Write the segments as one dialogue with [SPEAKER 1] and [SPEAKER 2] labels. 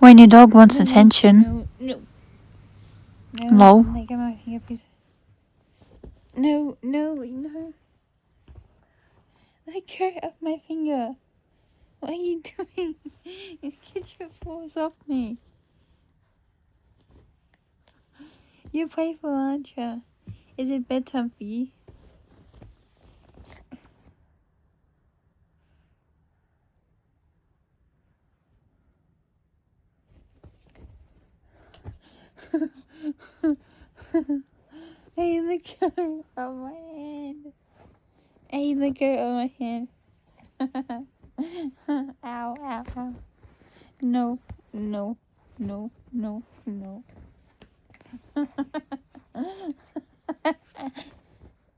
[SPEAKER 1] When your dog wants attention.
[SPEAKER 2] No.
[SPEAKER 1] No.
[SPEAKER 2] Let go of my finger, please. No. Let go of my finger. What are you doing? You get your paws off me. You're playful, aren't you? Is it bedtime for you? Hey, let go of my hand. Hey, let go of my hand. Ow. No.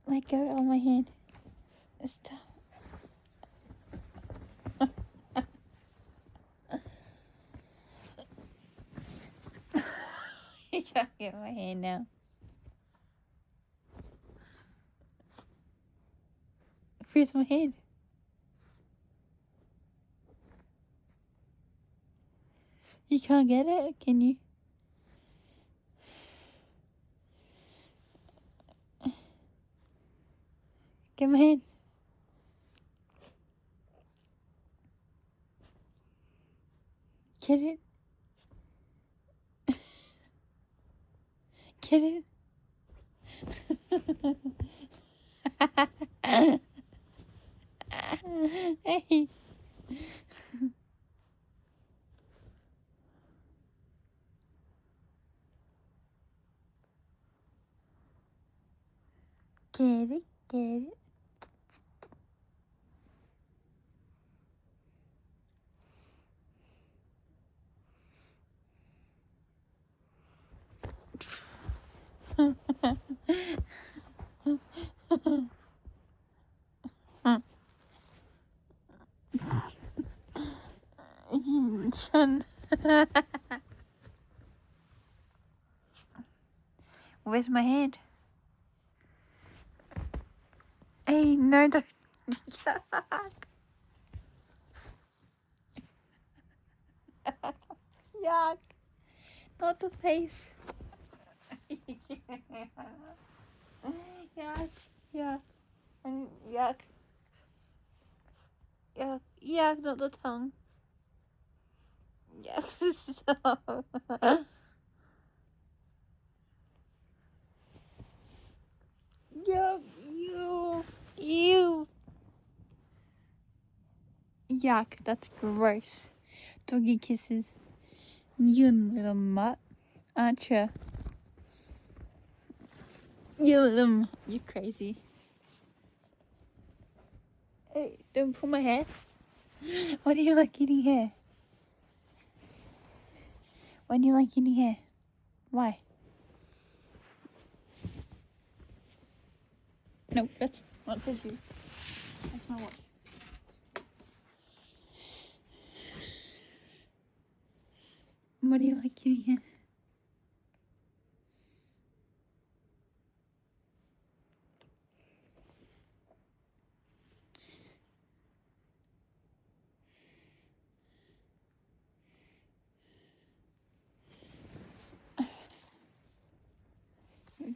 [SPEAKER 2] Let go of my hand. Stop. You can't get my hand now. Where's my hand? You can't get it, can you? Get my hand. Get it? Get it? Hey. Get it? Chun. Where's my hand? Hey, no, don't. Yuck. Not the face. Yuck. Yuck, not the tongue. Yuck, stop. Yuck, ew. Yuck, that's gross. Doggy kisses. You little mutt, aren't you? You crazy. Hey, don't pull my hair. Why do you like eating hair? Why do you like eating hair? Why? No, that's not tissue. That's my watch. Why do you like eating hair?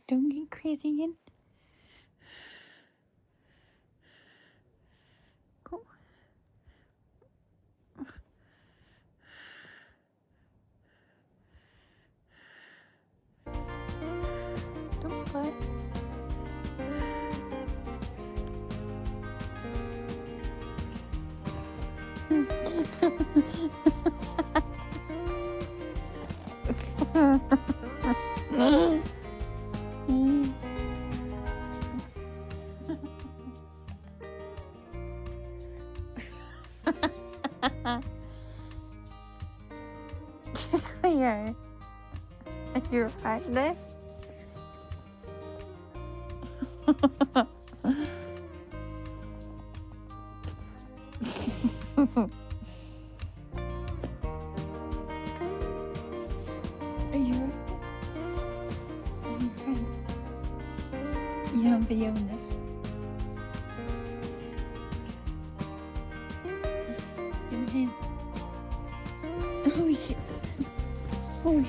[SPEAKER 2] Don't get crazy again. Go. Don't play. Cleo, are you right there? Are you right? Are you right? You don't video in this. Give me a hand. Holy shit. Holy.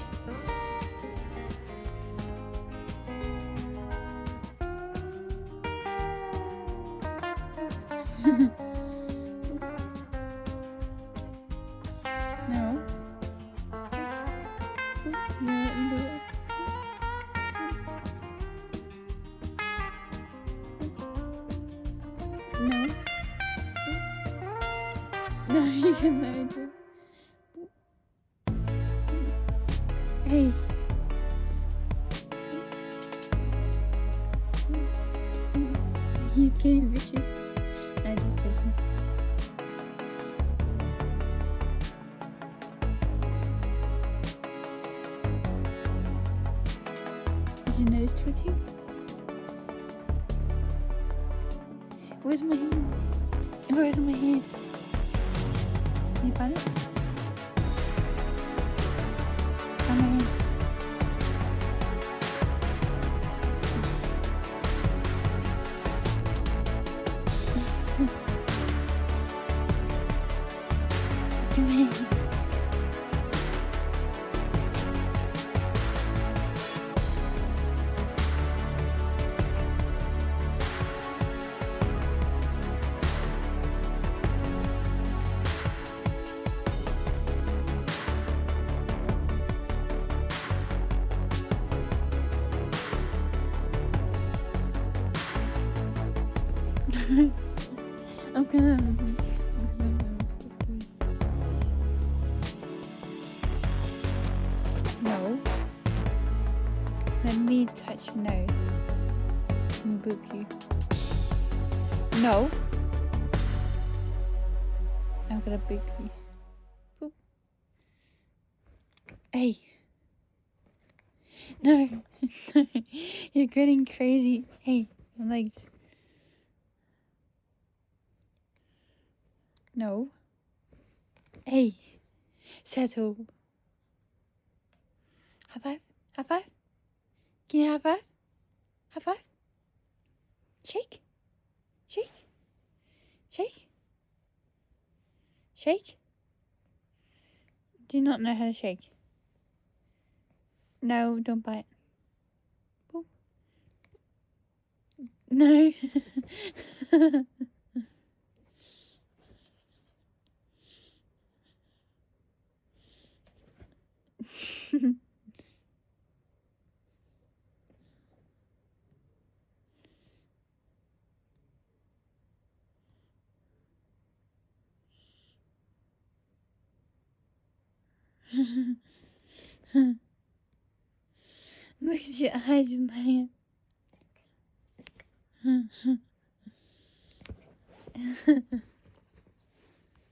[SPEAKER 2] No. You wouldn't do it. No. No, you can let me do it. Hey. He's getting vicious. I just took him. Is your nose twitching? Where's my hand? Where's my hand? Can you find it? Find my hand. Do my hand. I'm gonna. No. Let me touch your nose and boop you. No. I'm gonna boop you. Boop. Hey. No. No. You're getting crazy. Hey, my legs. No. Hey. Settle. High five. High five. Can you high five? High five. Shake. Shake. Shake. Shake. Do you not know how to shake? No, don't bite. Boop. No. Look at your eyes in my hand.